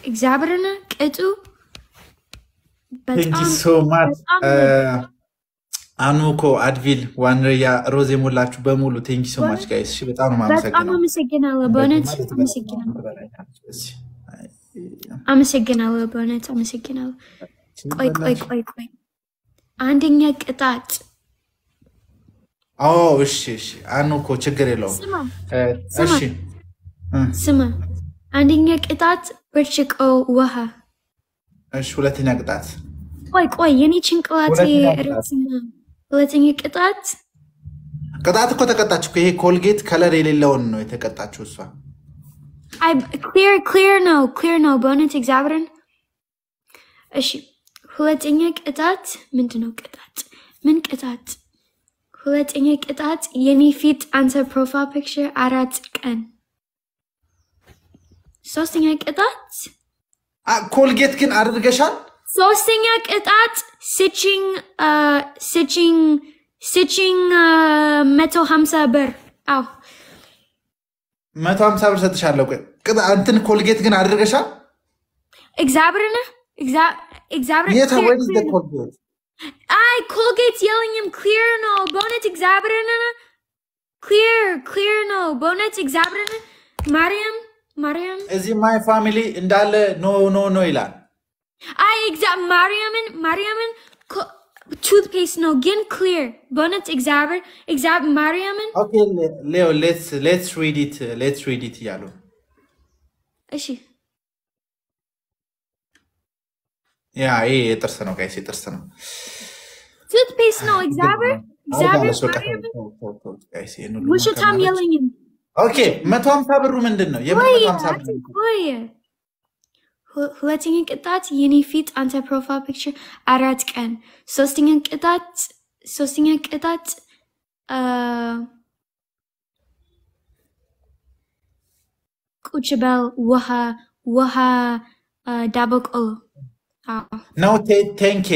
እግዚአብሔርና ቅጡ Thank you so much. አኑኮ አድቪል ዋንሪያ ሮዝ የሞላችሁ በሙሉ thank you so much guys. እሺ በጣም ነው በጣም አመሰግናለሁ በእውነት አመሰግናለሁ በእውነት አመሰግናለሁ ቆይ አንደኛ ቅጣት እሺ አኑኮ ችግር የለውም እሺ ስማ አንደኛ ቅጣት ብርጭቆ ውሃ እሺ ሁለተኛ ቅጣት ቆይ የኔ ጭንቅላቴ ረጽና ሁለተኛ ቅጣት እኮ ተቀጣች እኮ ይሄ ኮልጌት ከለር የሌለውን ነው የተቀጣችው እሷ clear ነው በእውነት እግዚአብሔርን እሺ ሁለተኛ ቅጣት ምንድነው ቅጣት ሁለተኛ ቅጣት የኔ ፊት አንተ ፕሮፋይል ፒክቸር 4 ቀን ሶስተኛ ቅጣት ኮልጌት ግን አድርገሻል ሶስተኛ ቅጣት ስቺንግ 150 ብር 150 ብር ሰጥሻለሁ አንተን ኮልጌት ግን አድርገሻል እግዚአብሔርን የታ ወይስ ኮልጌት Colgate yelling him clear no bonnet exaberna clear no bonnet exaberna Mariam is in my family indale no ilan Mariam toothpaste no gin clear bonnet exaber Mariam okay Leo let's read it yalo እሺ Yeah, it's no guys, it's no. Toothpaste no, exaber. What should I'm yelling him? Okay, matam saber room and no. Matam saber. Letting it get that yeni feet anti profile picture arat can. Sosting it get that Kuchabel waha dabok olo. No 10k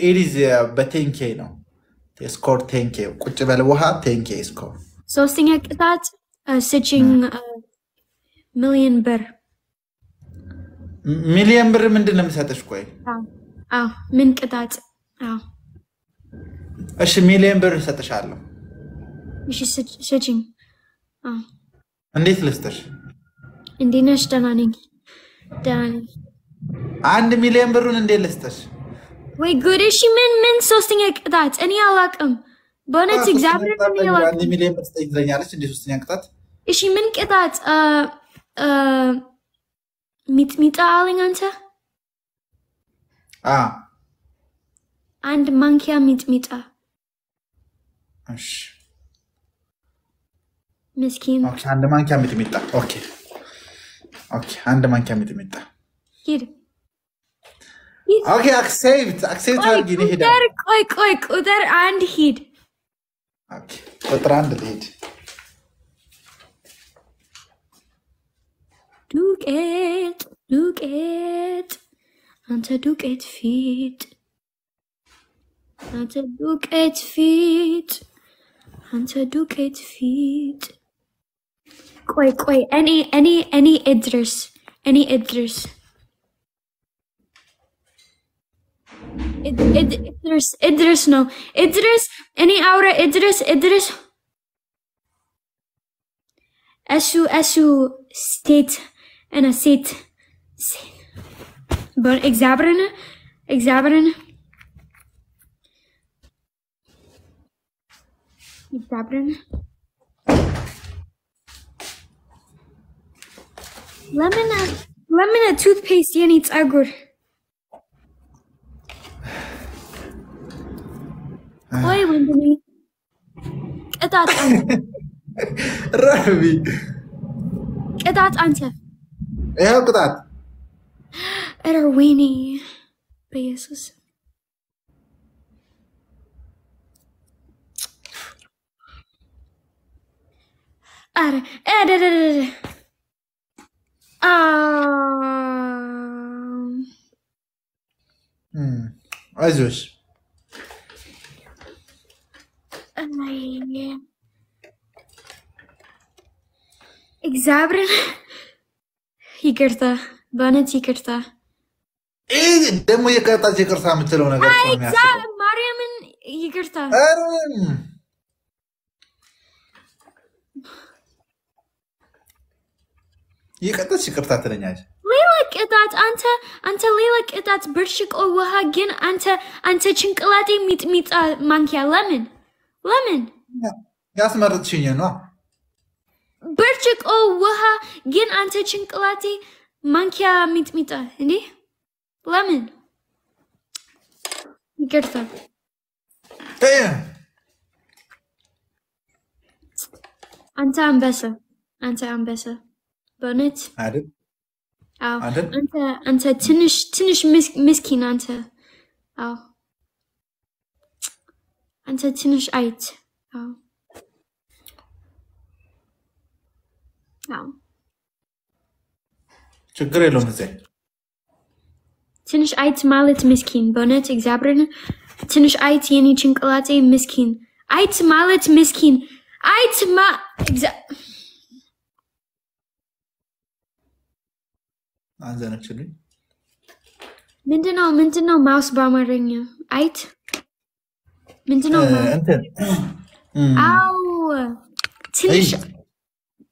it is but 10k no they scored 10k ቁጭ በለ ውሃ 10k score ሶስተኛ ቅጣት ስቺንግ ሚሊዮን ብር ምንድነው የምሰጥሽ ቆይ ምን ቅጣት እሺ ሚሊዮን ብር ሰጥሻለሁ እሺ ስቺንግ እንዴት ልስጥሽ እንዴነሽ ደህና ነኝ 1 ሚሊዮን ብሩን እንዴት ልስጥሽ ወይ ጉድ እሺ ምን ሶስተኛ ቅጣት እኔ አላውቅም በእውነት እግዚአብሔር ነው 1 ሚሊዮን ብር ትጠይቀኛለች እንዴ ሶስተኛ ቅጣት እሺ ምን ቅጣት ሚጥሚጣ አለኝ አንተ አንድ ማንኪያ ሚጥሚጣ እሺ ምስኪን ኦኬ አንድ ማንኪያ ሚጥሚጣ ኦኬ አንድ ማንኪያ ሚጥሚጣ ሂድ Okay, accept አርጊ ነው ሄዳ ቆይ ቁጥር አንድ ሂድ Okay, ቁጥር አንድ ሂድ ዱቄት አንተ ዱቄት ፊት ቆይ እኔ እድርስ Idris no any aura Idris Esu state and a seat but exaberna lemon toothpaste needs agur Why wondering? ቅጣት አንተ ረቢ ቅጣት አንተ ይሄው ቅጣት ወይኔ በኢየሱስ አይዞሽ እግዚአብሔር ይቅርታ በእውነት ይቅርታ ደግሞ የቀጣች ይቅርታ የምትለው ነገር እኮ ነው የሚያስበው ማርያምን ይቅርታ የቀጣች ይቅርታ ትለኛለች ሌላ ቅጣት አንተ ሌላ ቅጣት ብርጭቆ ውሃ ግን አንተ ጭንቅላቴ ሚጥሚጣ ማንኪያ ለምን ያስመረጥሽኝ ነው ብርጭቆ ውሃ ግን አንተ ጭንቅላቴ ማንኪያ ሚጥሚጣ እንዴ ለምን ይቅርታ አንተ አንበሳ በእውነት አይደል አዎ አንተ ትንሽ ምስኪን አንተ አዎ አንተ ትንሽ አይት አዎ ችግር የለውም እዚህ ትንሽ አይት ማለት ምስኪን በእውነት እግዚአብሔርን ትንሽ አይት የኔ ጭንቅላቴ ምስኪን አይት ማለት ምስኪን አይት አንዘነችልኝ ምንድነው ማውስ በአማርኛ አይት ምንድነው እንትን አው ትንሽ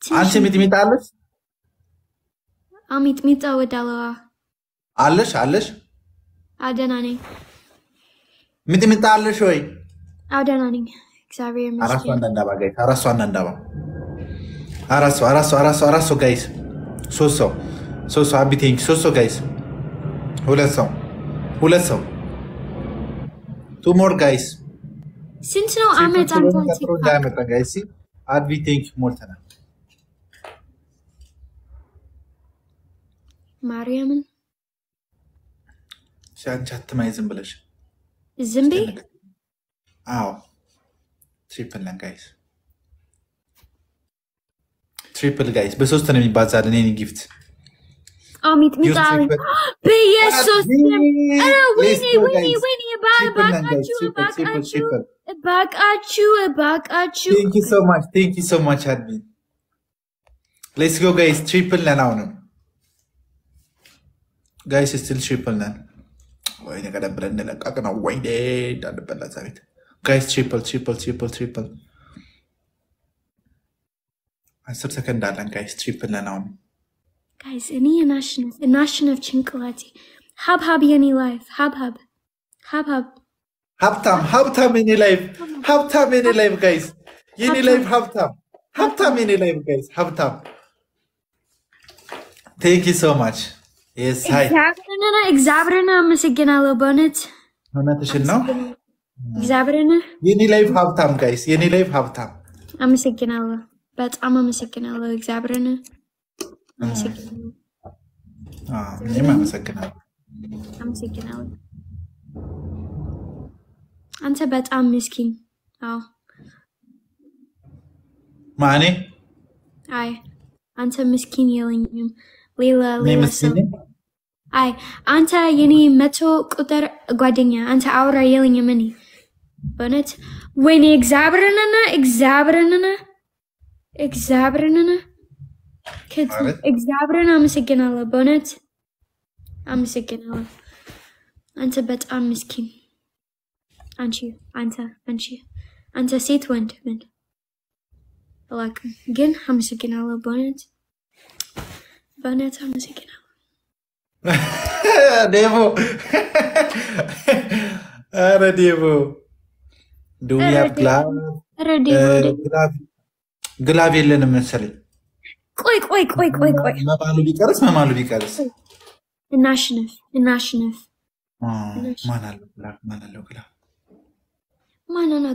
አንቺ ሚጥሚጣ አለሽ ሚጥሚጣ ወዳለዋ አለሽ ደህና ነኝ ሚጥሚጣ አለሽ ወይ ደህና ነኝ እግዚአብሔር ይመስገን አራሱ አንዳንዳባ አራሱ ጋይስ ሶስት አቢ ቴንክ ሶስት ጋይስ ሁለት ሰው ቱ ሞር ጋይስ ስንት ነው አመት አንተ ጋይስ አቢ ቴንክ ሞልተና ማርያምን ሻንቻት ማይዝም ብለሽ ዝምቤ አዎ ትሪፕል ጋይስ በሶስት ነው የሚባዛልን የኔ ጊፍት ሚጥሚጣ በኢየሱስ ወይኔ ባቃችሁ Thank you so much admin let's go guys triple now guys still triple now ወይኔ ቀደብለ እንደለቀቅ ነው ወይኔ እንዳልበላ ዛሬት guys triple 10 ሰከንድ አለን guys triple now guys any national ጭንቅላቴ ሀብሀብ የኔ ላይፍ ሀብሀብ ሀብታም የኔ ላይፍ guys የኔ ላይፍ ሀብታም የኔ ላይፍ guys ሀብታም thank you so much yes hi እግዚአብሔርን አመሰግናለሁ በእውነት እውነትሽን ነው እግዚአብሔርን የኔ ላይፍ ሀብታም guys የኔ ላይፍ ሀብታም አመሰግናለሁ በጣም አመሰግናለሁ እግዚአብሔርን አመሰግናለሁ እኔም አመሰግናለሁ አንተ በጣም ምስኪን ማኔ አይ አንተ ምስኪን የለኝም ሌላ ሰው አይ አንተ የኔ መቶ ቁጥር ጓደኛ አንተ አውራ የለኝም እኔ በእውነት ወይኔ እግዚአብሔርን አመሰግናለሁ በእውነት አመሰግናለሁ አንተ በጣም ምስኪን አንተ ሴት ወንድ ምን አላውቅም ግን አመሰግናለሁ በእውነት አመሰግናለሁ ዴቦ do we have ግላብ የለንም መሰለኝ ቆይ መማሉ ቢቀርስ እናሽነፍ ማን አለው ግላብ ማናና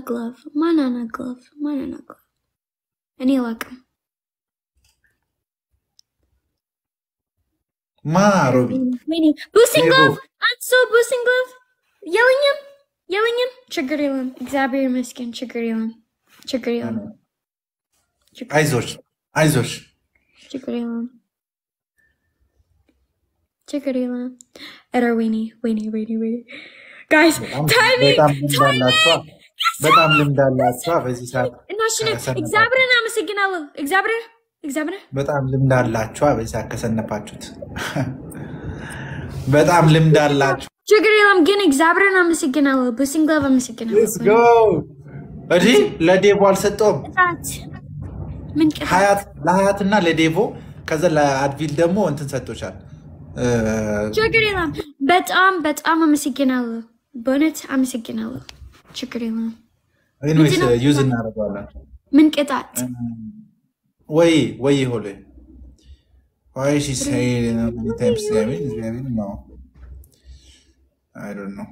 ግላቭ እኔ አላውቅም ማሮቢ boosting glove አንሶ boosting glove የለኝም ችግር የለም እግዚአብሔር ይመስገን ችግር የለም አይዞሽ ችግር የለም ኧረ ወይኔ guys timing በጣም ልምድ አላችሁ በዚህ ሰዓት እግዚአብሔርን አመሰግናለሁ እግዚአብሔር በጣም ልምድ አላችሁ በዚህ ሰዓት ከሰነፋችሁት በጣም ልምድ አላችሁ ችግር የለም ግን እግዚአብሔርን አመሰግናለሁ በሲንግላቭ አመሰግናለሁ let's go እዲ ለዴቮ አልሰጠውም ምን ቅጣት ለሀያትና ለዴቮ ከዛ ለአድቪል ደግሞ እንትን ሰጥቶሻል ችግር የለም በጣም አመሰግናለሁ በእውነት አመሰግናለሁ ችግር የለም anyways ዩዝ እናደርገዋለን ምን ቅጣት Woyii ሆሌ why she say many times no I don't know